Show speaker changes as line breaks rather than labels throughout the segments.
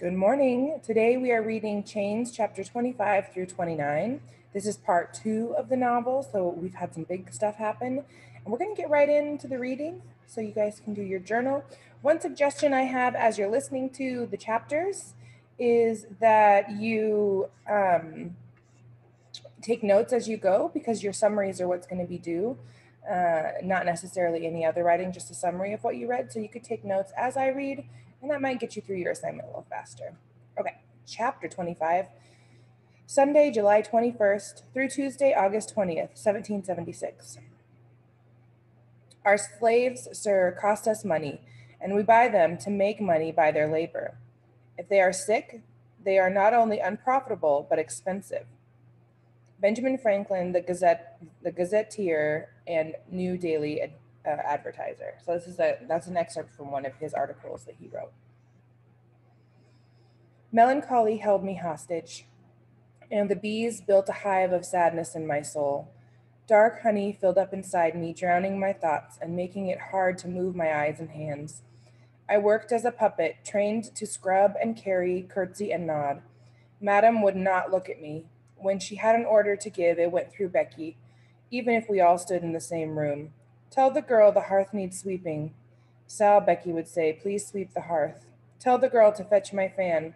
Good morning. Today we are reading Chains chapter 25 through 29. This is part 2 of the novel, so we've had some big stuff happen. And we're going to get right into the reading so you guys can do your journal. One suggestion I have as you're listening to the chapters is that you take notes as you go, because your summaries are what's going to be due. Not necessarily any other writing, just a summary of what you read. So you could take notes as I read, and that might get you through your assignment a little faster. Okay, chapter 25, Sunday, July 21st through Tuesday, August 20th, 1776. Our slaves, sir, cost us money, and we buy them to make money by their labor. If they are sick, they are not only unprofitable, but expensive. Benjamin Franklin, the Gazetteer, and New Daily Advertiser. So that's an excerpt from one of his articles that he wrote. Melancholy held me hostage, and the bees built a hive of sadness in my soul. Dark honey filled up inside me, drowning my thoughts and making it hard to move my eyes and hands. I worked as a puppet, trained to scrub and carry, curtsy and nod. Madame would not look at me. When she had an order to give, it went through Becky, even if we all stood in the same room. Tell the girl the hearth needs sweeping. Sal, Becky would say, please sweep the hearth. Tell the girl to fetch my fan.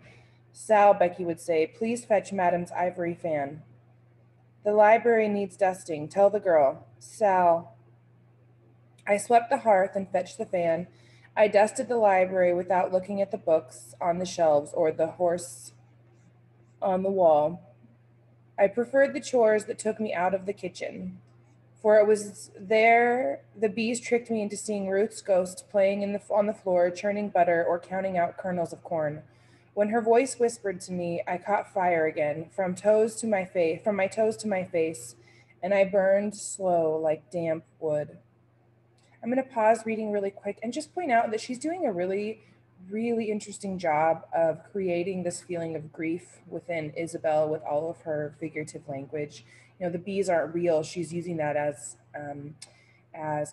Sal, Becky would say, please fetch Madame's ivory fan. The library needs dusting. Tell the girl. Sal. I swept the hearth and fetched the fan. I dusted the library without looking at the books on the shelves or the horse on the wall. I preferred the chores that took me out of the kitchen, for it was there the bees tricked me into seeing Ruth's ghost playing on the floor, churning butter or counting out kernels of corn. When her voice whispered to me, I caught fire again, from my toes to my face, and I burned slow like damp wood. I'm going to pause reading really quick and just point out that she's doing a really interesting job of creating this feeling of grief within Isabel with all of her figurative language. You know, the bees aren't real. She's using that as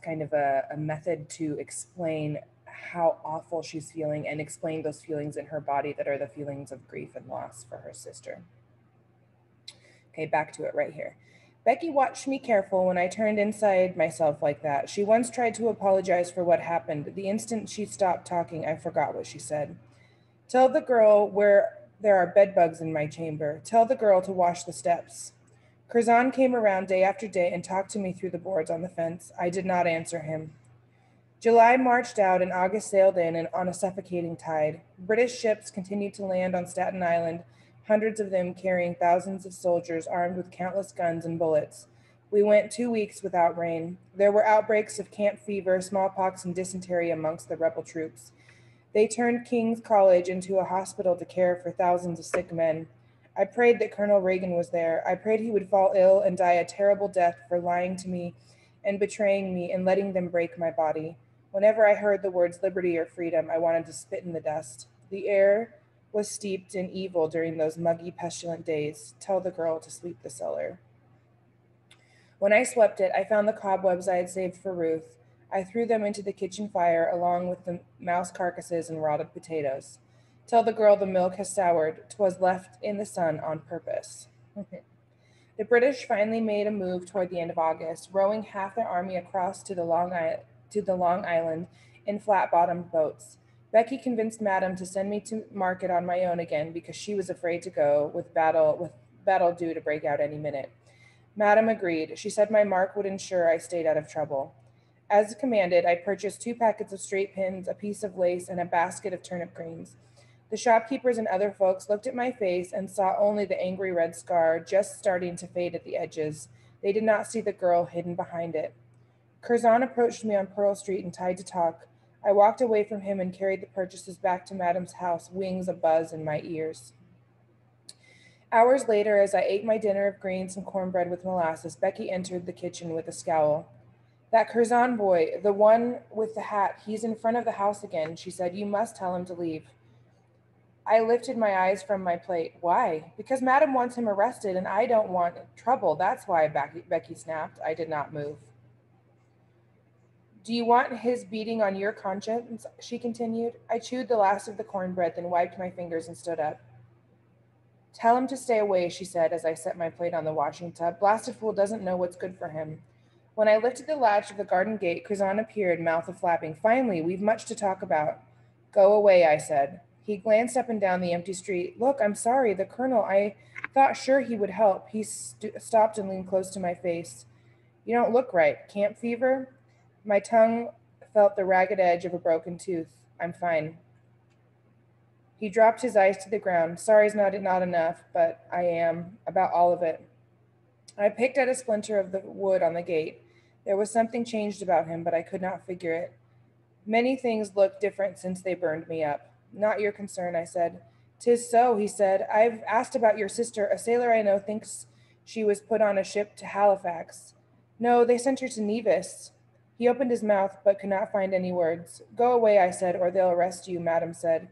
kind of a method to explain how awful she's feeling and explain those feelings in her body that are the feelings of grief and loss for her sister. Okay, back to it right here. Becky watched me careful when I turned inside myself like that. She once tried to apologize for what happened. The instant she stopped talking, I forgot what she said. Tell the girl where there are bed bugs in my chamber. Tell the girl to wash the steps. Curzon came around day after day and talked to me through the boards on the fence. I did not answer him. July marched out and August sailed in and on a suffocating tide. British ships continued to land on Staten Island, hundreds of them carrying thousands of soldiers armed with countless guns and bullets. We went 2 weeks without rain. There were outbreaks of camp fever, smallpox, and dysentery amongst the rebel troops. They turned King's College into a hospital to care for thousands of sick men. I prayed that Colonel Reagan was there. I prayed he would fall ill and die a terrible death for lying to me and betraying me and letting them break my body. Whenever I heard the words liberty or freedom, I wanted to spit in the dust. The air was steeped in evil during those muggy, pestilent days. Tell the girl to sweep the cellar. When I swept it, I found the cobwebs I had saved for Ruth. I threw them into the kitchen fire along with the mouse carcasses and rotted potatoes. Tell the girl the milk has soured. 'Twas left in the sun on purpose. The British finally made a move toward the end of August, rowing half their army across to the Long Island in flat-bottomed boats. Becky convinced Madame to send me to market on my own again because she was afraid to go, with battle due to break out any minute. Madame agreed. She said my mark would ensure I stayed out of trouble. As commanded, I purchased 2 packets of straight pins, a piece of lace, and a basket of turnip greens. The shopkeepers and other folks looked at my face and saw only the angry red scar just starting to fade at the edges. They did not see the girl hidden behind it. Curzon approached me on Pearl Street and tried to talk. I walked away from him and carried the purchases back to Madame's house, wings abuzz in my ears. Hours later, as I ate my dinner of greens and cornbread with molasses, Becky entered the kitchen with a scowl. That Curzon boy, the one with the hat, he's in front of the house again, she said. You must tell him to leave. I lifted my eyes from my plate. Why? Because Madame wants him arrested and I don't want trouble. That's why, Becky snapped. I did not move. Do you want his beating on your conscience? She continued. I chewed the last of the cornbread, then wiped my fingers and stood up. Tell him to stay away, she said as I set my plate on the washing tub. Blasted fool doesn't know what's good for him. When I lifted the latch of the garden gate, Curzon appeared, mouth a-flapping. Finally, we've much to talk about. Go away, I said. He glanced up and down the empty street. Look, I'm sorry, the colonel, I thought sure he would help. He stopped and leaned close to my face. You don't look right. Camp fever? My tongue felt the ragged edge of a broken tooth. I'm fine. He dropped his eyes to the ground. Sorry's not enough, but I am. About all of it. I picked at a splinter of the wood on the gate. There was something changed about him, but I could not figure it. Many things look different since they burned me up. Not your concern, I said. 'Tis so, he said. I've asked about your sister. A sailor I know thinks she was put on a ship to Halifax. No, they sent her to Nevis. He opened his mouth, but could not find any words. Go away, I said, or they'll arrest you, madam said.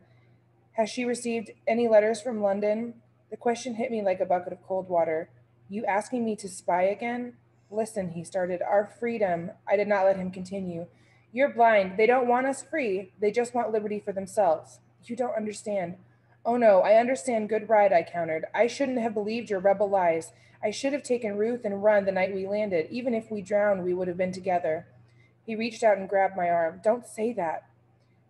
Has she received any letters from London? The question hit me like a bucket of cold water. You asking me to spy again? Listen, he started. Our freedom. I did not let him continue. You're blind. They don't want us free. They just want liberty for themselves. You don't understand. Oh no, I understand good ride, I countered. I shouldn't have believed your rebel lies. I should have taken Ruth and run the night we landed. Even if we drowned, we would have been together. He reached out and grabbed my arm. Don't say that.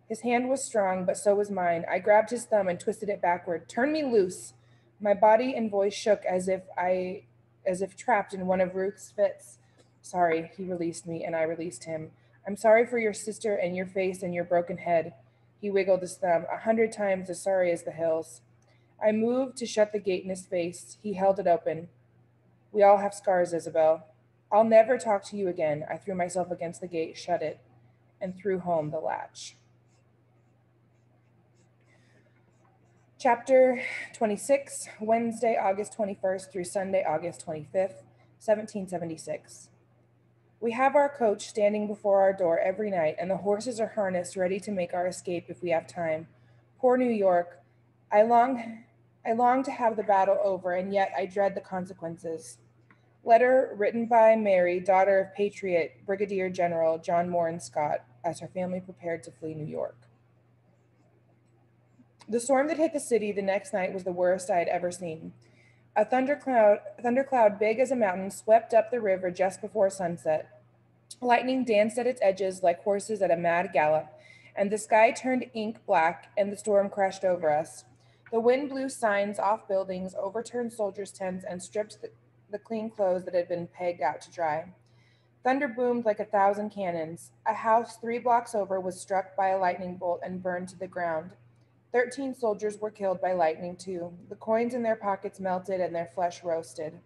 His hand was strong, but so was mine. I grabbed his thumb and twisted it backward. Turn me loose. My body and voice shook as if trapped in one of Ruth's fits. Sorry, he released me, and I released him. I'm sorry for your sister and your face and your broken head. He wiggled his thumb, 100 times as sorry as the hills. I moved to shut the gate in his face. He held it open. We all have scars, Isabel. I'll never talk to you again. I threw myself against the gate, shut it, and threw home the latch. Chapter 26, Wednesday, August 21st through Sunday, August 25th, 1776. We have our coach standing before our door every night, and the horses are harnessed ready to make our escape if we have time. Poor New York. I long I long to have the battle over, and yet I dread the consequences. Letter written by Mary, daughter of Patriot Brigadier General John Morin Scott, as her family prepared to flee New York. The storm that hit the city the next night was the worst I had ever seen. A thundercloud big as a mountain swept up the river just before sunset. Lightning danced at its edges like horses at a mad gallop, and the sky turned ink black, and the storm crashed over us. The wind blew signs off buildings, overturned soldiers' tents, and stripped the clean clothes that had been pegged out to dry. Thunder boomed like 1,000 cannons. A house 3 blocks over was struck by a lightning bolt and burned to the ground. 13 soldiers were killed by lightning, too. The coins in their pockets melted and their flesh roasted.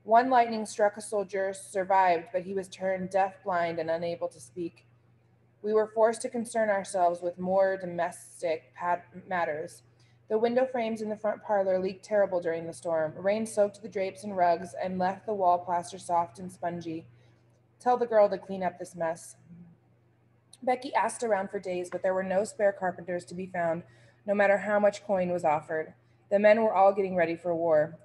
One lightning struck a soldier, survived, but he was turned deaf, blind, and unable to speak. We were forced to concern ourselves with more domestic matters. The window frames in the front parlor leaked terrible during the storm. Rain soaked the drapes and rugs and left the wall plaster soft and spongy. Tell the girl to clean up this mess. Becky asked around for days, but there were no spare carpenters to be found, no matter how much coin was offered. The men were all getting ready for war.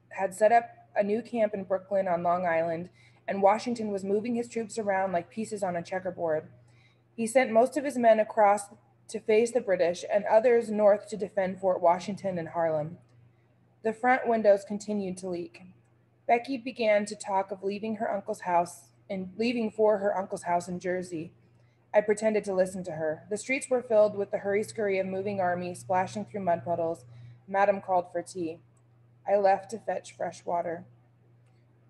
Had set up a new camp in Brooklyn on Long Island, and Washington was moving his troops around like pieces on a checkerboard. He sent most of his men across to face the British and others north to defend Fort Washington and Harlem. The front windows continued to leak. Becky began to talk of leaving for her uncle's house in Jersey. I pretended to listen to her. The streets were filled with the hurry-scurry of moving armies splashing through mud puddles. Madame called for tea. I left to fetch fresh water.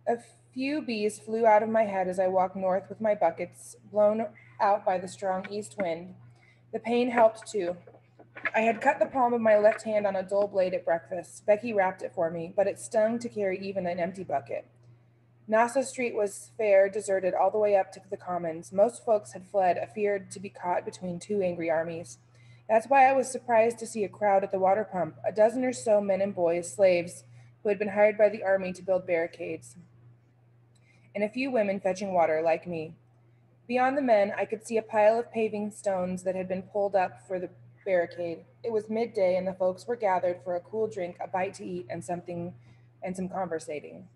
A few bees flew out of my head as I walked north with my buckets, blown out by the strong east wind. The pain helped too. I had cut the palm of my left hand on a dull blade at breakfast. Becky wrapped it for me, but it stung to carry even an empty bucket. Nassau Street was fair, deserted all the way up to the Commons. Most folks had fled, afeared to be caught between two angry armies. That's why I was surprised to see a crowd at the water pump, a dozen or so men and boys, slaves, who had been hired by the army to build barricades, and a few women fetching water, like me. Beyond the men, I could see a pile of paving stones that had been pulled up for the barricade. It was midday, and the folks were gathered for a cool drink, a bite to eat, and some conversating.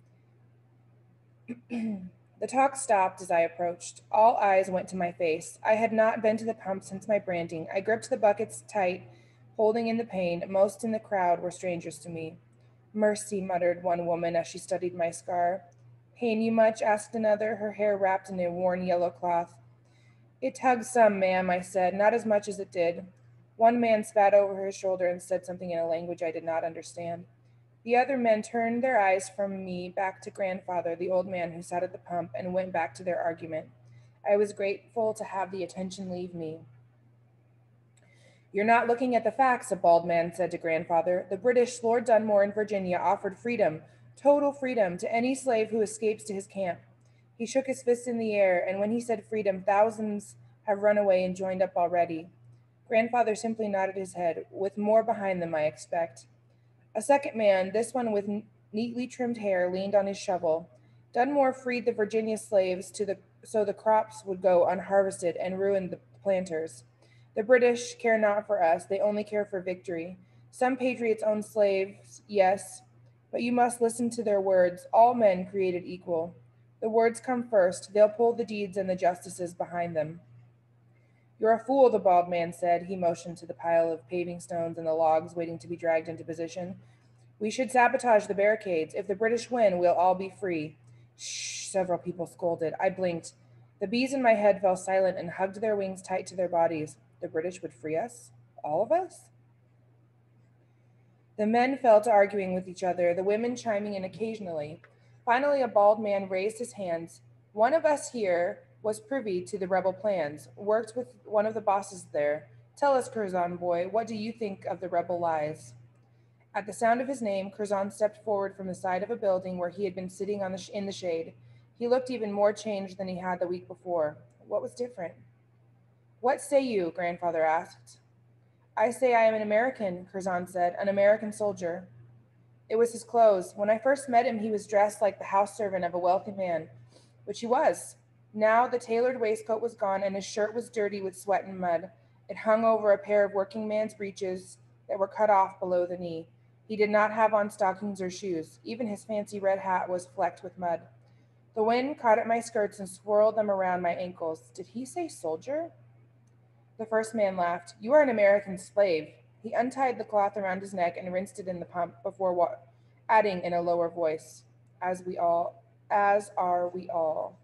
The talk stopped as I approached. All eyes went to my face. I had not been to the pump since my branding. I gripped the buckets tight, holding in the pain. Most in the crowd were strangers to me. Mercy, muttered one woman as she studied my scar. Pain you much? Asked another, her hair wrapped in a worn yellow cloth. It tugs some, ma'am, I said, not as much as it did. One man spat over his shoulder and said something in a language I did not understand. The other men turned their eyes from me back to grandfather, the old man who sat at the pump, and went back to their argument. I was grateful to have the attention leave me. You're not looking at the facts, a bald man said to grandfather. The British Lord Dunmore in Virginia offered freedom, total freedom, to any slave who escapes to his camp. He shook his fist in the air, and when he said freedom, thousands have run away and joined up already. Grandfather simply nodded his head, with more behind them, I expect. A second man, this one with neatly trimmed hair, leaned on his shovel. Dunmore freed the Virginia slaves so the crops would go unharvested and ruin the planters. The British care not for us, they only care for victory. Some patriots own slaves, yes, but you must listen to their words. All men created equal. The words come first, they'll pull the deeds and the justices behind them. You're a fool, the bald man said. He motioned to the pile of paving stones and the logs waiting to be dragged into position. We should sabotage the barricades. If the British win, we'll all be free. Shh, several people scolded. I blinked. The bees in my head fell silent and hugged their wings tight to their bodies. The British would free us? All of us? The men fell to arguing with each other, the women chiming in occasionally. Finally, a bald man raised his hands. One of us here was privy to the rebel plans, worked with one of the bosses there. Tell us, Curzon boy, what do you think of the rebel lies? At the sound of his name, Curzon stepped forward from the side of a building where he had been sitting in the shade. He looked even more changed than he had the week before. What was different? What say you? Grandfather asked. I say I am an American, Curzon said, an American soldier. It was his clothes. When I first met him, he was dressed like the house servant of a wealthy man, which he was. Now the tailored waistcoat was gone, and his shirt was dirty with sweat and mud. It hung over a pair of working man's breeches that were cut off below the knee. He did not have on stockings or shoes. Even his fancy red hat was flecked with mud. The wind caught at my skirts and swirled them around my ankles. Did he say soldier? The first man laughed. You are an American slave. He untied the cloth around his neck and rinsed it in the pump before adding in a lower voice, as are we all.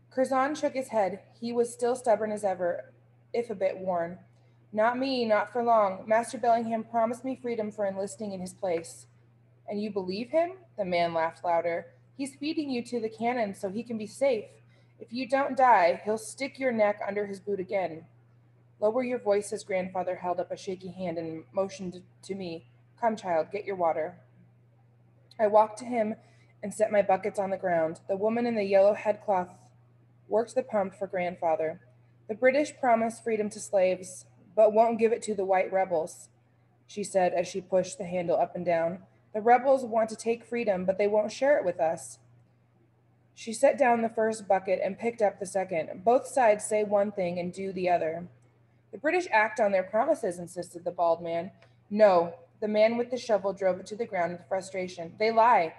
Curzon shook his head. He was still stubborn as ever, if a bit worn. Not me, not for long. Master Bellingham promised me freedom for enlisting in his place. And you believe him? The man laughed louder. He's feeding you to the cannon so he can be safe. If you don't die, he'll stick your neck under his boot again. Lower your voice, his grandfather held up a shaky hand and motioned to me. Come, child, get your water. I walked to him and set my buckets on the ground. The woman in the yellow headcloth worked the pump for grandfather. The British promised freedom to slaves, but won't give it to the white rebels, she said as she pushed the handle up and down. The rebels want to take freedom, but they won't share it with us. She set down the first bucket and picked up the second. Both sides say one thing and do the other. The British act on their promises, insisted the bald man. No, the man with the shovel drove it to the ground with frustration. They lie.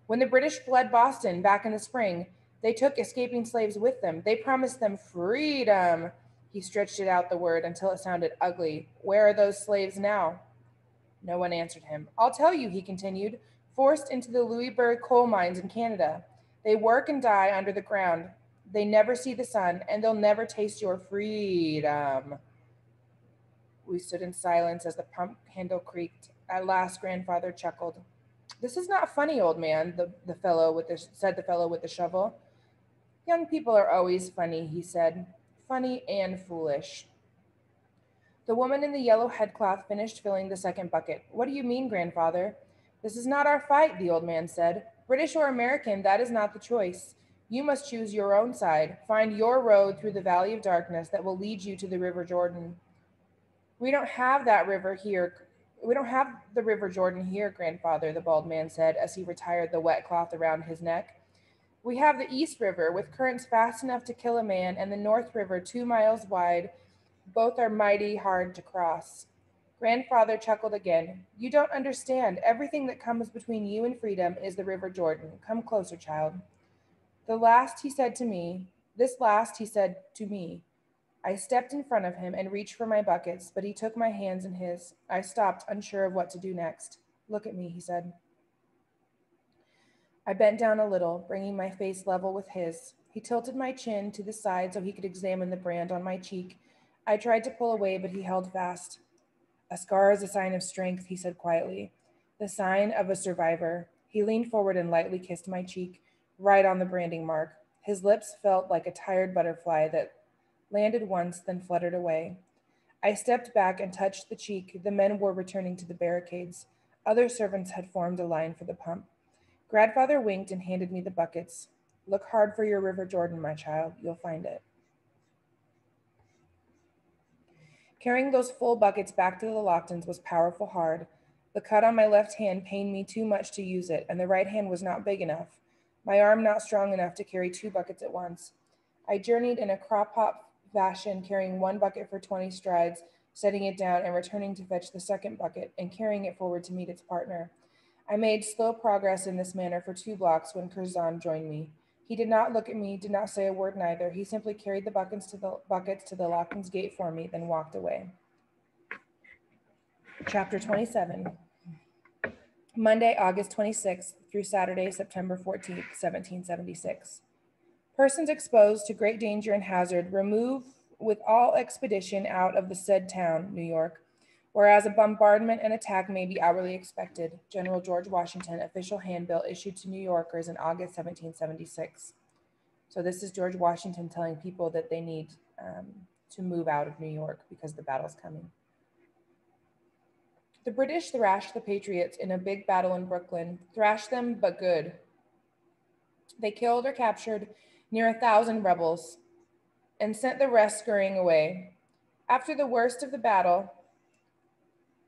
When the British fled Boston back in the spring, they took escaping slaves with them. They promised them freedom. He stretched it out the word until it sounded ugly. Where are those slaves now? No one answered him. I'll tell you, he continued, forced into the Louisbourg coal mines in Canada. They work and die under the ground. They never see the sun, and they'll never taste your freedom. We stood in silence as the pump handle creaked. At last, grandfather chuckled. This is not funny, old man, said the fellow with the shovel. Young people are always funny, he said. Funny and foolish. The woman in the yellow headcloth finished filling the second bucket. What do you mean, grandfather? This is not our fight, the old man said. British or American, that is not the choice. You must choose your own side. Find your road through the valley of darkness that will lead you to the River Jordan. We don't have that river here. We don't have the River Jordan here, grandfather, the bald man said as he retired the wet cloth around his neck. We have the East River, with currents fast enough to kill a man, and the North River, 2 miles wide. Both are mighty hard to cross. Grandfather chuckled again. You don't understand. Everything that comes between you and freedom is the River Jordan. Come closer, child. This last he said to me. I stepped in front of him and reached for my buckets, but he took my hands in his. I stopped, unsure of what to do next. Look at me, he said. I bent down a little, bringing my face level with his. He tilted my chin to the side so he could examine the brand on my cheek. I tried to pull away, but he held fast. A scar is a sign of strength, he said quietly. The sign of a survivor. He leaned forward and lightly kissed my cheek, right on the branding mark. His lips felt like a tired butterfly that landed once, then fluttered away. I stepped back and touched the cheek. The men were returning to the barricades. Other servants had formed a line for the pump. Grandfather winked and handed me the buckets. Look hard for your River Jordan, my child. You'll find it. Carrying those full buckets back to the Locktons was powerful hard. The cut on my left hand pained me too much to use it, and the right hand was not big enough. My arm not strong enough to carry 2 buckets at once. I journeyed in a crop hop fashion, carrying 1 bucket for 20 strides, setting it down and returning to fetch the second bucket and carrying it forward to meet its partner. I made slow progress in this manner for 2 blocks when Curzon joined me. He did not look at me, did not say a word neither. He simply carried the buckets to the Locktons gate for me, then walked away. Chapter 27. Monday, August 26th through Saturday, September 14th, 1776. Persons exposed to great danger and hazard remove with all expedition out of the said town, New York, whereas a bombardment and attack may be hourly expected. General George Washington, official handbill issued to New Yorkers in August 1776. So this is George Washington telling people that they need to move out of New York because the battle's coming. The British thrashed the Patriots in a big battle in Brooklyn. Thrashed them, but good. They killed or captured near 1,000 rebels and sent the rest scurrying away. After the worst of the battle,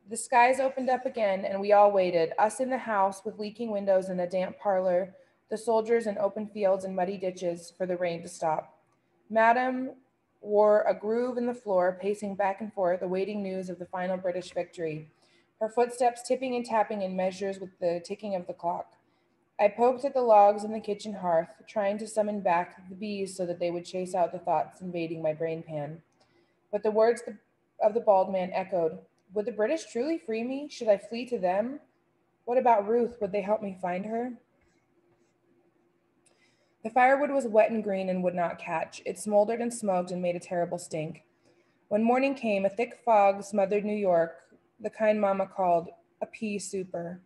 the skies opened up again and we all waited, us in the house with leaking windows and a damp parlor, the soldiers in open fields and muddy ditches, for the rain to stop. Madame wore a groove in the floor, pacing back and forth, awaiting news of the final British victory, her footsteps tipping and tapping in measures with the ticking of the clock. I poked at the logs in the kitchen hearth, trying to summon back the bees so that they would chase out the thoughts invading my brain pan. But the words of the bald man echoed. Would the British truly free me? Should I flee to them? What about Ruth? Would they help me find her? The firewood was wet and green and would not catch. It smoldered and smoked and made a terrible stink. When morning came, a thick fog smothered New York, the kind Mama called a pea souper.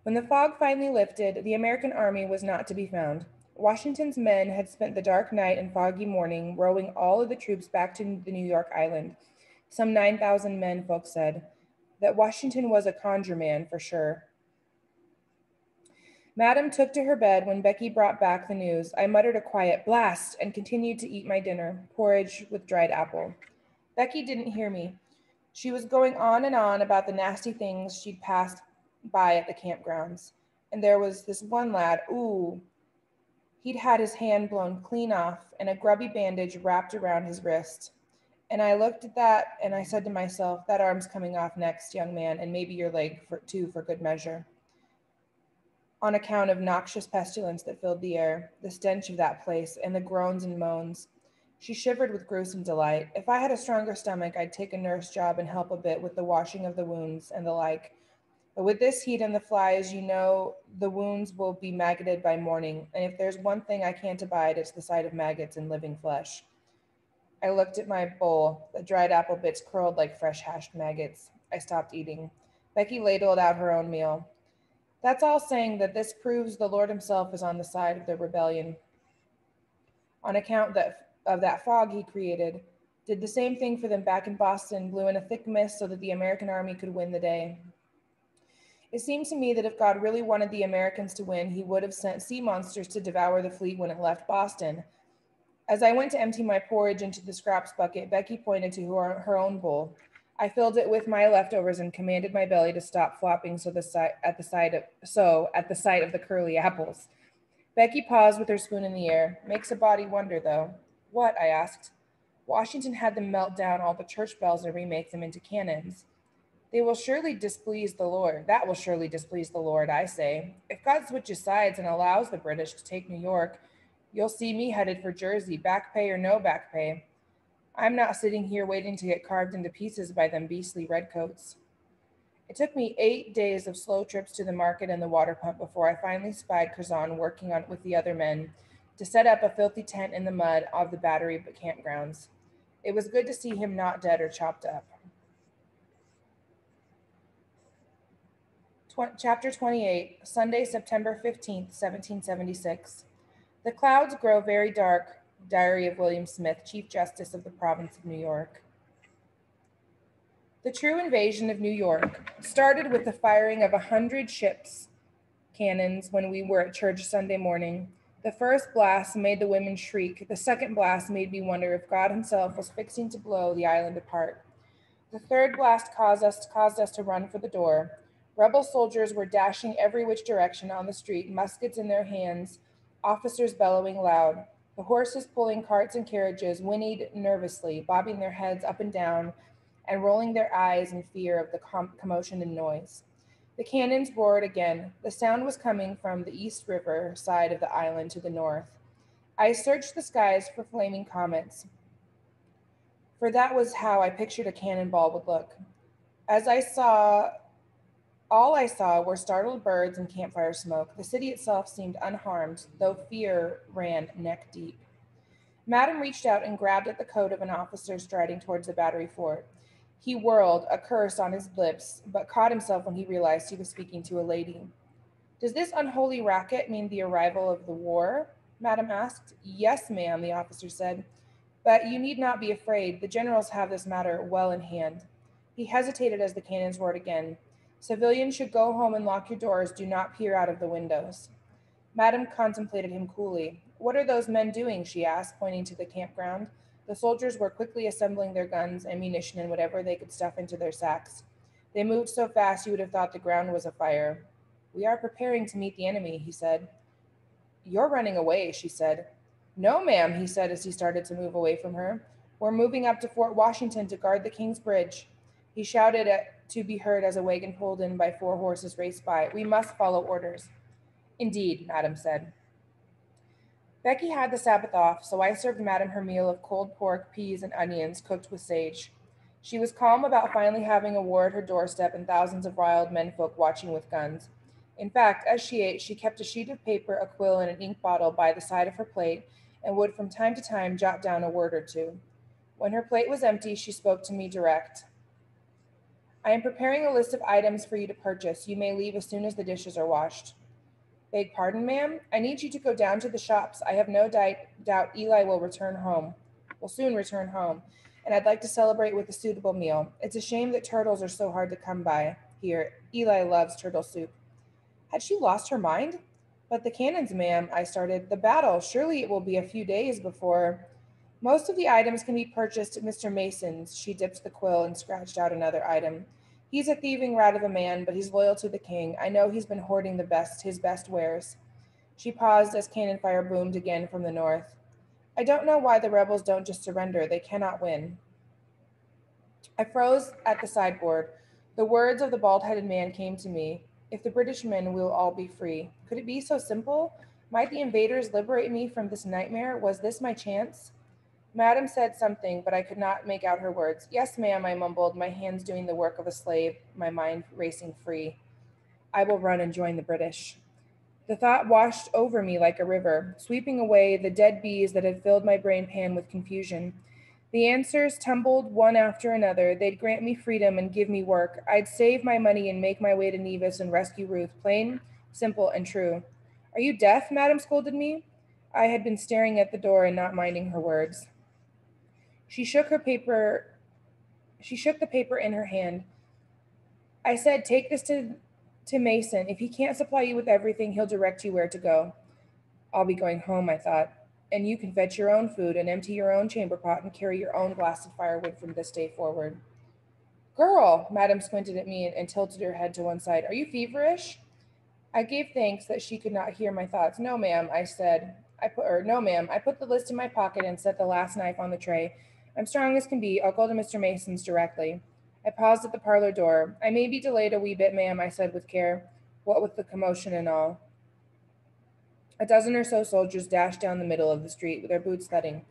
When the fog finally lifted, the American army was not to be found. Washington's men had spent the dark night and foggy morning rowing all of the troops back to the New York island. Some 9,000 men, folks said. That Washington was a conjure man, for sure. Madame took to her bed when Becky brought back the news. I muttered a quiet blast and continued to eat my dinner, porridge with dried apple. Becky didn't hear me. She was going on and on about the nasty things she'd passed by at the campgrounds. And there was this one lad, he'd had his hand blown clean off and a grubby bandage wrapped around his wrist. And I looked at that and I said to myself, that arm's coming off next, young man, and maybe your leg too for good measure. On account of noxious pestilence that filled the air, the stench of that place, and the groans and moans. She shivered with gruesome delight. If I had a stronger stomach, I'd take a nurse job and help a bit with the washing of the wounds and the like. But with this heat and the flies, you know the wounds will be maggoted by morning, and if there's one thing I can't abide, it's the sight of maggots and living flesh. I looked at my bowl. The dried apple bits curled like fresh hashed maggots. I stopped eating. Becky ladled out her own meal. That's all saying that this proves the Lord himself is on the side of the rebellion. On account of that fog he created, did the same thing for them back in Boston, blew in a thick mist so that the American army could win the day. It seemed to me that if God really wanted the Americans to win, he would have sent sea monsters to devour the fleet when it left Boston. As I went to empty my porridge into the scraps bucket, Becky pointed to her own bowl. I filled it with my leftovers and commanded my belly to stop flopping at the sight of the curly apples. Becky paused with her spoon in the air. Makes a body wonder, though. What? I asked. Washington had them melt down all the church bells and remake them into cannons. They will surely displease the Lord. That will surely displease the Lord, I say. If God switches sides and allows the British to take New York, you'll see me headed for Jersey, back pay or no back pay. I'm not sitting here waiting to get carved into pieces by them beastly redcoats. It took me 8 days of slow trips to the market and the water pump before I finally spied Curzon working on with the other men to set up a filthy tent in the mud of the battery campgrounds. It was good to see him not dead or chopped up. Chapter 28, Sunday, September 15th, 1776. The clouds grow very dark. Diary of William Smith, Chief Justice of the Province of New York. The true invasion of New York started with the firing of 100 ships cannons when we were at church Sunday morning. The first blast made the women shriek. The second blast made me wonder if God himself was fixing to blow the island apart. The third blast caused us to run for the door. Rebel soldiers were dashing every which direction on the street, muskets in their hands, officers bellowing loud. The horses pulling carts and carriages whinnied nervously, bobbing their heads up and down and rolling their eyes in fear of the commotion and noise. The cannons roared again. The sound was coming from the East River side of the island to the north. I searched the skies for flaming comets, for that was how I pictured a cannonball would look. As I saw, all I saw were startled birds and campfire smoke. The city itself seemed unharmed, though fear ran neck deep. Madam reached out and grabbed at the coat of an officer striding towards the battery fort. He whirled, a curse on his lips, but caught himself when he realized he was speaking to a lady. Does this unholy racket mean the arrival of the war? Madam asked. Yes, ma'am, the officer said. But you need not be afraid. The generals have this matter well in hand. He hesitated as the cannons roared again. Civilians should go home and lock your doors. Do not peer out of the windows. Madam contemplated him coolly. What are those men doing? She asked, pointing to the campground. The soldiers were quickly assembling their guns, ammunition, and whatever they could stuff into their sacks. They moved so fast you would have thought the ground was afire. We are preparing to meet the enemy, he said. You're running away, she said. No, ma'am, he said as he started to move away from her. We're moving up to Fort Washington to guard the King's Bridge. He shouted to be heard as a wagon pulled in by 4 horses raced by. We must follow orders. Indeed, Madam said. Becky had the Sabbath off, so I served Madam her meal of cold pork, peas, and onions cooked with sage. She was calm about finally having a war at her doorstep and thousands of riled menfolk watching with guns. In fact, as she ate, she kept a sheet of paper, a quill, and an ink bottle by the side of her plate and would from time to time jot down a word or two. When her plate was empty, she spoke to me direct. I am preparing a list of items for you to purchase. You may leave as soon as the dishes are washed. Beg pardon, ma'am? I need you to go down to the shops. I have no doubt Eli will soon return home, and I'd like to celebrate with a suitable meal. It's a shame that turtles are so hard to come by here. Eli loves turtle soup. Had she lost her mind? But the cannons, ma'am, I started. The battle, surely it will be a few days before. Most of the items can be purchased at Mr. Mason's. She dipped the quill and scratched out another item. He's a thieving rat of a man, but he's loyal to the king. I know he's been hoarding his best wares. She paused as cannon fire boomed again from the north. I don't know why the rebels don't just surrender. They cannot win. I froze at the sideboard. The words of the bald-headed man came to me. If the British men will all be free. Could it be so simple? Might the invaders liberate me from this nightmare? Was this my chance? Madam said something, but I could not make out her words. Yes, ma'am, I mumbled, my hands doing the work of a slave, my mind racing free. I will run and join the British. The thought washed over me like a river, sweeping away the dead bees that had filled my brain pan with confusion. The answers tumbled one after another. They'd grant me freedom and give me work. I'd save my money and make my way to Nevis and rescue Ruth, plain, simple, and true. Are you deaf? Madam scolded me. I had been staring at the door and not minding her words. She shook the paper in her hand. I said, take this to Mason. If he can't supply you with everything, he'll direct you where to go. I'll be going home, I thought. And you can fetch your own food and empty your own chamber pot and carry your own glass of firewood from this day forward. Girl, Madam squinted at me and tilted her head to one side. Are you feverish? I gave thanks that she could not hear my thoughts. No, ma'am, I said. No, ma'am. I put the list in my pocket and set the last knife on the tray. I'm strong as can be. I'll go to Mr. Mason's directly. I paused at the parlor door. "I may be delayed a wee bit, ma'am," I said with care, what with the commotion and all. A dozen or so soldiers dashed down the middle of the street with their boots thudding.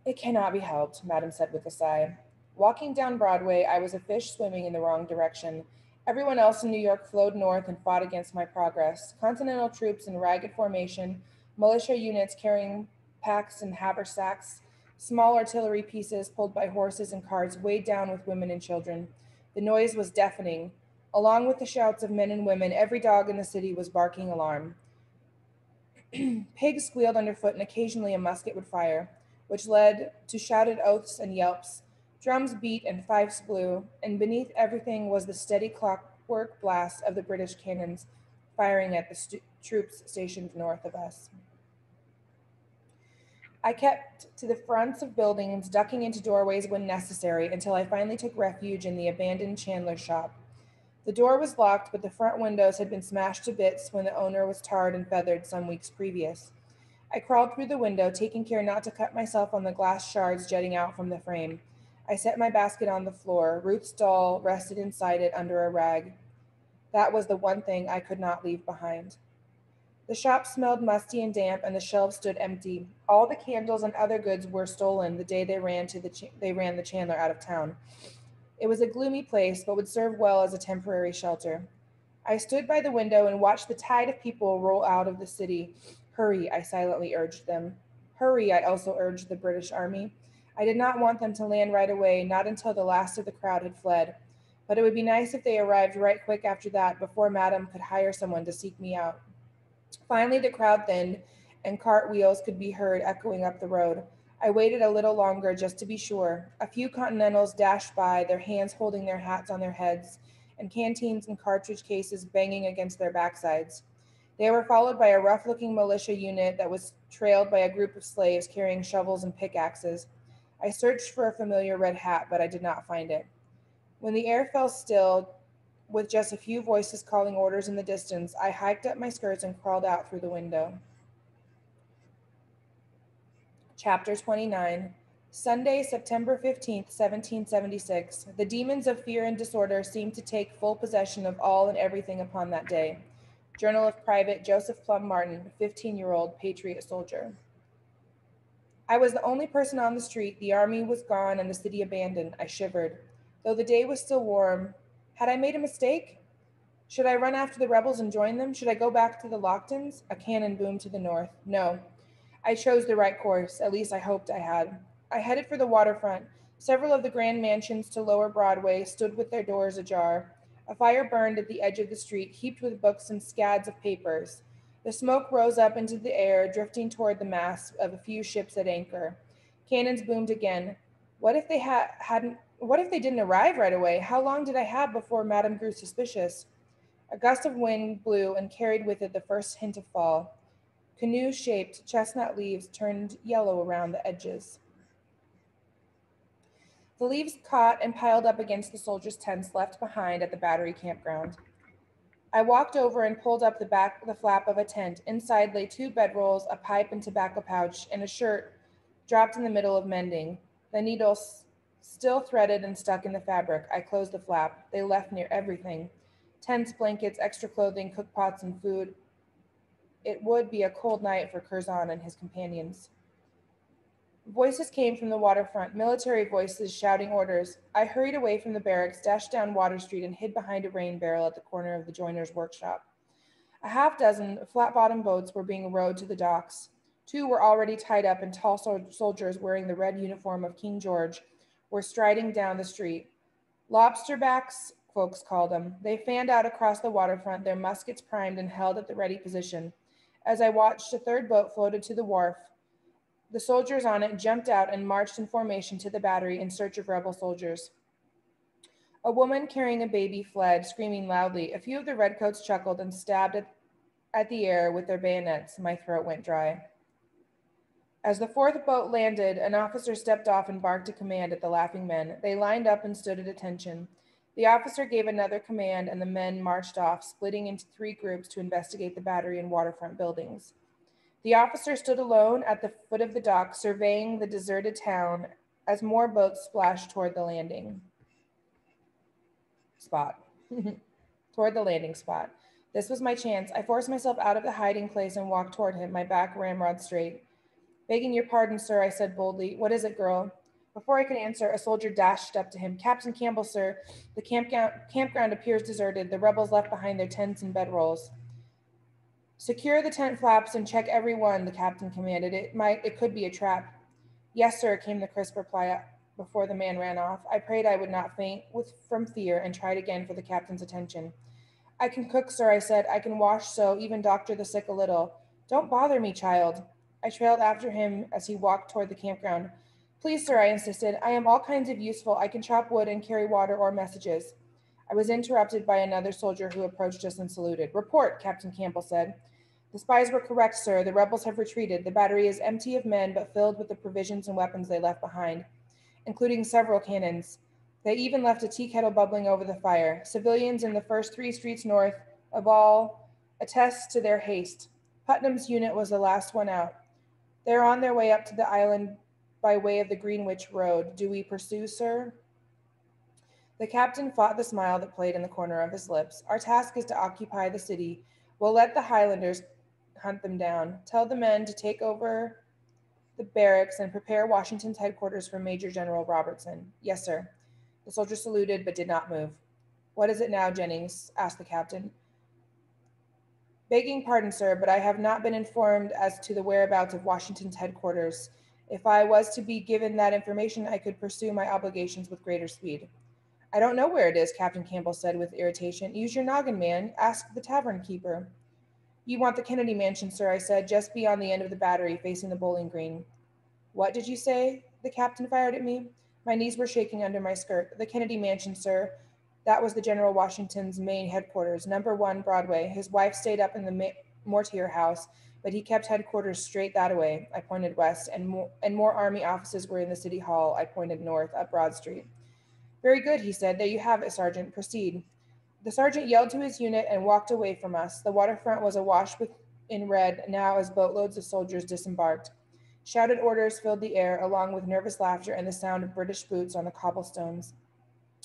"It cannot be helped," Madam said with a sigh. Walking down Broadway, I was a fish swimming in the wrong direction. Everyone else in New York flowed north and fought against my progress. Continental troops in ragged formation, militia units carrying packs and haversacks, small artillery pieces pulled by horses and carts weighed down with women and children. The noise was deafening. Along with the shouts of men and women, every dog in the city was barking alarm. Pigs squealed underfoot, and occasionally a musket would fire, which led to shouted oaths and yelps. Drums beat and fifes blew, and beneath everything was the steady clockwork blast of the British cannons firing at the troops stationed north of us. I kept to the fronts of buildings, ducking into doorways when necessary, until I finally took refuge in the abandoned chandler's shop. The door was locked, but the front windows had been smashed to bits when the owner was tarred and feathered some weeks previous. I crawled through the window, taking care not to cut myself on the glass shards jutting out from the frame. I set my basket on the floor. Ruth's doll rested inside it under a rag. That was the one thing I could not leave behind. The shop smelled musty and damp, and the shelves stood empty. All the candles and other goods were stolen the day they ran the chandler out of town. It was a gloomy place, but would serve well as a temporary shelter. I stood by the window and watched the tide of people roll out of the city. "Hurry," I silently urged them. "Hurry," I also urged the British army. I did not want them to land right away, not until the last of the crowd had fled. But it would be nice if they arrived right quick after that, before Madame could hire someone to seek me out. Finally, the crowd thinned, and cart wheels could be heard echoing up the road. I waited a little longer just to be sure. A few Continentals dashed by, their hands holding their hats on their heads, and canteens and cartridge cases banging against their backsides. They were followed by a rough-looking militia unit that was trailed by a group of slaves carrying shovels and pickaxes. I searched for a familiar red hat, but I did not find it. When the air fell still, with just a few voices calling orders in the distance, I hiked up my skirts and crawled out through the window. Chapter 29. Sunday, September 15th, 1776. The demons of fear and disorder seemed to take full possession of all and everything upon that day. Journal of Private Joseph Plum Martin, 15-year-old patriot soldier. I was the only person on the street. The army was gone and the city abandoned. I shivered. Though the day was still warm, had I made a mistake? Should I run after the rebels and join them? Should I go back to the Locktons? A cannon boomed to the north. No. I chose the right course. At least I hoped I had. I headed for the waterfront. Several of the grand mansions to lower Broadway stood with their doors ajar. A fire burned at the edge of the street, heaped with books and scads of papers. The smoke rose up into the air, drifting toward the masts of a few ships at anchor. Cannons boomed again. What if they hadn't? What if they didn't arrive right away? How long did I have before Madame grew suspicious? A gust of wind blew and carried with it the first hint of fall. Canoe-shaped chestnut leaves turned yellow around the edges. The leaves caught and piled up against the soldiers' tents left behind at the battery campground. I walked over and pulled up the flap of a tent. Inside lay 2 bedrolls, a pipe and tobacco pouch, and a shirt dropped in the middle of mending. The needles still threaded and stuck in the fabric. I closed the flap. They left near everything. Tents, blankets, extra clothing, cookpots, and food. It would be a cold night for Curzon and his companions. Voices came from the waterfront, military voices shouting orders. I hurried away from the barracks, dashed down Water Street, and hid behind a rain barrel at the corner of the joiner's workshop. A half dozen flat-bottomed boats were being rowed to the docks. 2 were already tied up, and tall soldiers wearing the red uniform of King George were striding down the street. Lobsterbacks, folks called them. They fanned out across the waterfront, their muskets primed and held at the ready position. As I watched, a 3rd boat floated to the wharf. The soldiers on it jumped out and marched in formation to the battery in search of rebel soldiers. A woman carrying a baby fled, screaming loudly. A few of the redcoats chuckled and stabbed at the air with their bayonets. My throat went dry. As the 4th boat landed, an officer stepped off and barked a command at the laughing men. They lined up and stood at attention. The officer gave another command, and the men marched off, splitting into 3 groups to investigate the battery and waterfront buildings. The officer stood alone at the foot of the dock, surveying the deserted town as more boats splashed toward the landing. spot. Toward the landing spot. This was my chance. I forced myself out of the hiding place and walked toward him, my back ramrod straight. Begging your pardon, sir, I said boldly. What is it, girl? Before I could answer, a soldier dashed up to him. Captain Campbell, sir, the campground appears deserted. The rebels left behind their tents and bedrolls. Secure the tent flaps and check every one, the captain commanded. It could be a trap. Yes, sir, came the crisp reply before the man ran off. I prayed I would not faint from fear and tried again for the captain's attention. I can cook, sir, I said. I can wash, sew, even doctor the sick a little. Don't bother me, child. I trailed after him as he walked toward the campground. Please, sir, I insisted. I am all kinds of useful. I can chop wood and carry water or messages. I was interrupted by another soldier who approached us and saluted. Report, Captain Campbell said. The spies were correct, sir. The rebels have retreated. The battery is empty of men, but filled with the provisions and weapons they left behind, including several cannons. They even left a tea kettle bubbling over the fire. Civilians in the first 3 streets north of all attest to their haste. Putnam's unit was the last one out. They're on their way up to the island by way of the Greenwich Road. Do we pursue, sir? The captain fought the smile that played in the corner of his lips. Our task is to occupy the city. We'll let the Highlanders hunt them down. Tell the men to take over the barracks and prepare Washington's headquarters for Major General Robertson. Yes, sir. The soldier saluted but did not move. What is it now, Jennings? Asked the captain. Begging pardon, sir, but I have not been informed as to the whereabouts of Washington's headquarters. If I was to be given that information, I could pursue my obligations with greater speed. I don't know where it is, Captain Campbell said with irritation. Use your noggin, man. Ask the tavern keeper. You want the Kennedy mansion, sir, I said, just beyond the end of the battery, facing the bowling green. What did you say? The captain fired at me. My knees were shaking under my skirt. The Kennedy mansion, sir. That was the General Washington's main headquarters, number 1 Broadway. His wife stayed up in the Mortier house, but he kept headquarters straight that way. I pointed west, and more Army offices were in the city hall. I pointed north, up Broad Street. Very good, he said. There you have it, Sergeant. Proceed. The sergeant yelled to his unit and walked away from us. The waterfront was awash in red now as boatloads of soldiers disembarked. Shouted orders filled the air, along with nervous laughter and the sound of British boots on the cobblestones.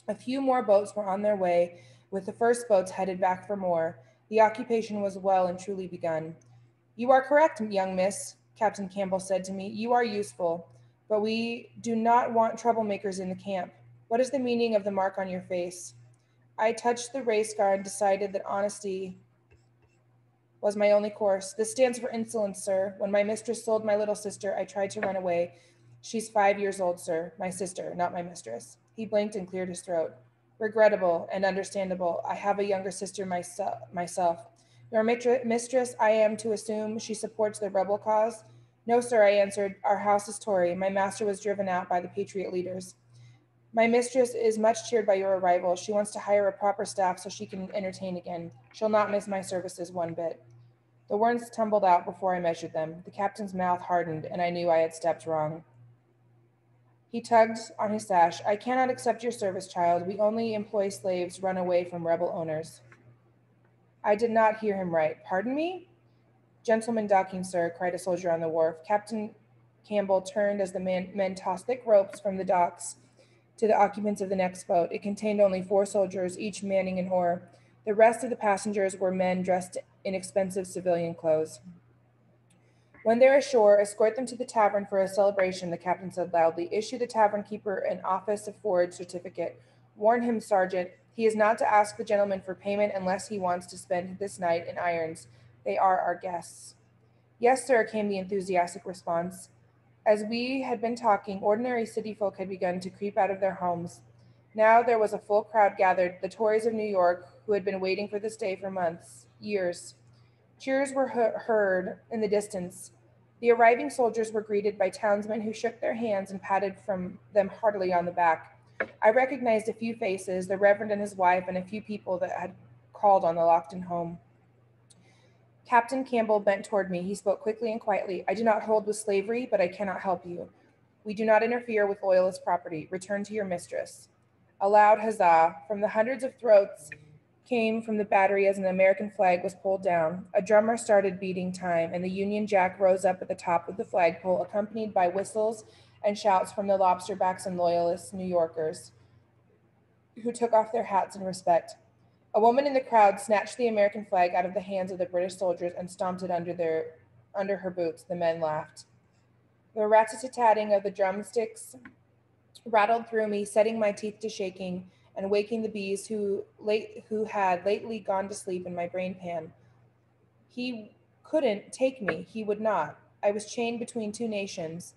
A few more boats were on their way, with the first boats headed back for more. The occupation was well and truly begun. You are correct, young miss, Captain Campbell said to me. You are useful, but we do not want troublemakers in the camp. What is the meaning of the mark on your face? I touched the race scar and decided that honesty was my only course. This stands for insolence, sir. When my mistress sold my little sister, I tried to run away. She's 5 years old, sir. My sister, not my mistress. He blinked and cleared his throat. Regrettable and understandable. I have a younger sister myself. Your mistress, I am to assume she supports the rebel cause? No, sir, I answered. Our house is Tory. My master was driven out by the Patriot leaders. My mistress is much cheered by your arrival. She wants to hire a proper staff so she can entertain again. She'll not miss my services one bit. The words tumbled out before I measured them. The captain's mouth hardened, and I knew I had stepped wrong. He tugged on his sash. I cannot accept your service, child. We only employ slaves run away from rebel owners. I did not hear him right. Pardon me? Gentlemen docking, sir, cried a soldier on the wharf. Captain Campbell turned as the men tossed thick ropes from the docks to the occupants of the next boat. It contained only 4 soldiers, each manning an oar. The rest of the passengers were men dressed in expensive civilian clothes. When they're ashore, escort them to the tavern for a celebration, the captain said loudly. Issue the tavern keeper an office of forage certificate. Warn him, sergeant, he is not to ask the gentleman for payment unless he wants to spend this night in irons. They are our guests. Yes, sir, came the enthusiastic response. As we had been talking, ordinary city folk had begun to creep out of their homes. Now there was a full crowd gathered, the Tories of New York, who had been waiting for this day for months, years. Cheers were heard in the distance. The arriving soldiers were greeted by townsmen who shook their hands and patted them heartily on the back. I recognized a few faces, the Reverend and his wife, and a few people that had called on the Lockton home. Captain Campbell bent toward me. He spoke quickly and quietly. I do not hold with slavery, but I cannot help you. We do not interfere with loyalist property. Return to your mistress. A loud huzzah from the hundreds of throats came from the battery as an American flag was pulled down. A drummer started beating time, and the Union Jack rose up at the top of the flagpole, accompanied by whistles and shouts from the lobsterbacks and loyalist New Yorkers. who took off their hats in respect. A woman in the crowd snatched the American flag out of the hands of the British soldiers and stomped it under her boots. The men laughed. The rat-a-tat-tatting of the drumsticks rattled through me, setting my teeth to shaking and waking the bees who had lately gone to sleep in my brain pan. He couldn't take me. He would not. I was chained between two nations.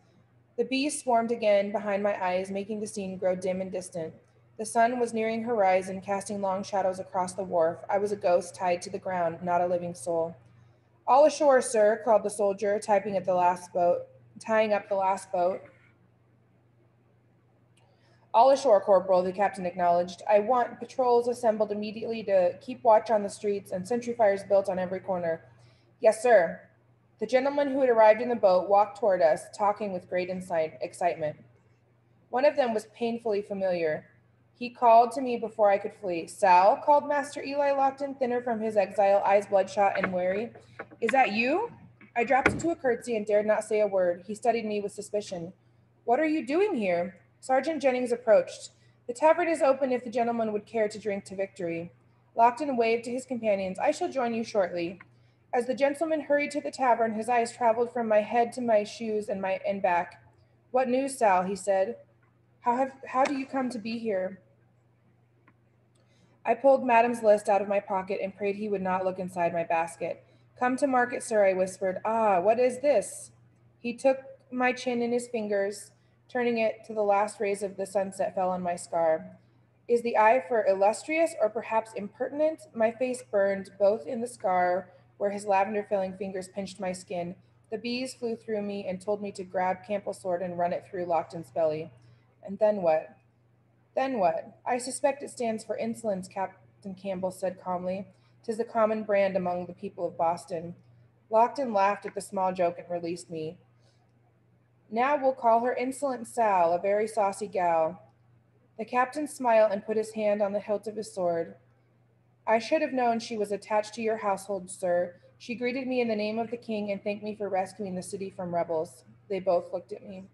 The bees swarmed again behind my eyes, making the scene grow dim and distant. The sun was nearing horizon, casting long shadows across the wharf. I was a ghost tied to the ground, not a living soul. All ashore, sir, called the soldier, tying up the last boat. All ashore, Corporal, the captain acknowledged. I want patrols assembled immediately to keep watch on the streets and sentry fires built on every corner. Yes, sir. The gentleman who had arrived in the boat walked toward us, talking with great excitement. One of them was painfully familiar. He called to me before I could flee. Sal, called Master Eli Lockton, thinner from his exile, eyes bloodshot and wary. Is that you? I dropped into a curtsy and dared not say a word. He studied me with suspicion. What are you doing here? Sergeant Jennings approached. The tavern is open if the gentleman would care to drink to victory. Lockton waved to his companions. I shall join you shortly. As the gentleman hurried to the tavern, his eyes traveled from my head to my shoes and back. What news, Sal? He said. How do you come to be here? I pulled Madame's list out of my pocket and prayed he would not look inside my basket. Come to market, sir, I whispered. Ah, what is this? He took my chin in his fingers, turning it till the last rays of the sunset fell on my scar. Is the eye for illustrious or perhaps impertinent? My face burned, both in the scar where his lavender-filling fingers pinched my skin. The bees flew through me and told me to grab Campbell's sword and run it through Lockton's belly. And then what? Then what? I suspect it stands for insolence, Captain Campbell said calmly. 'Tis a common brand among the people of Boston. Lockton laughed at the small joke and released me. Now we'll call her Insolent Sal, a very saucy gal. The captain smiled and put his hand on the hilt of his sword. I should have known she was attached to your household, sir. She greeted me in the name of the king and thanked me for rescuing the city from rebels. They both looked at me.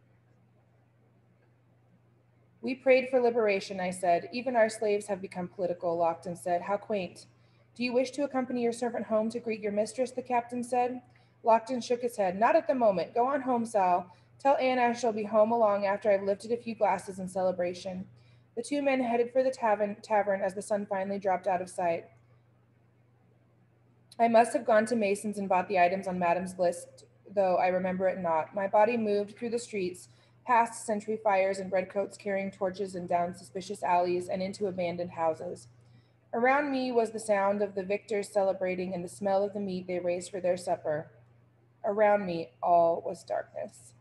We prayed for liberation, I said. Even our slaves have become political, Lockton said. How quaint. Do you wish to accompany your servant home to greet your mistress? The captain said. Lockton shook his head. Not at the moment. Go on home, Sal. Tell Anne I shall be home along after I've lifted a few glasses in celebration. The two men headed for the tavern as the sun finally dropped out of sight. I must have gone to Mason's and bought the items on Madame's list, though I remember it not. My body moved through the streets, past sentry fires and redcoats carrying torches and down suspicious alleys and into abandoned houses. Around me was the sound of the victors celebrating and the smell of the meat they raised for their supper. Around me all was darkness.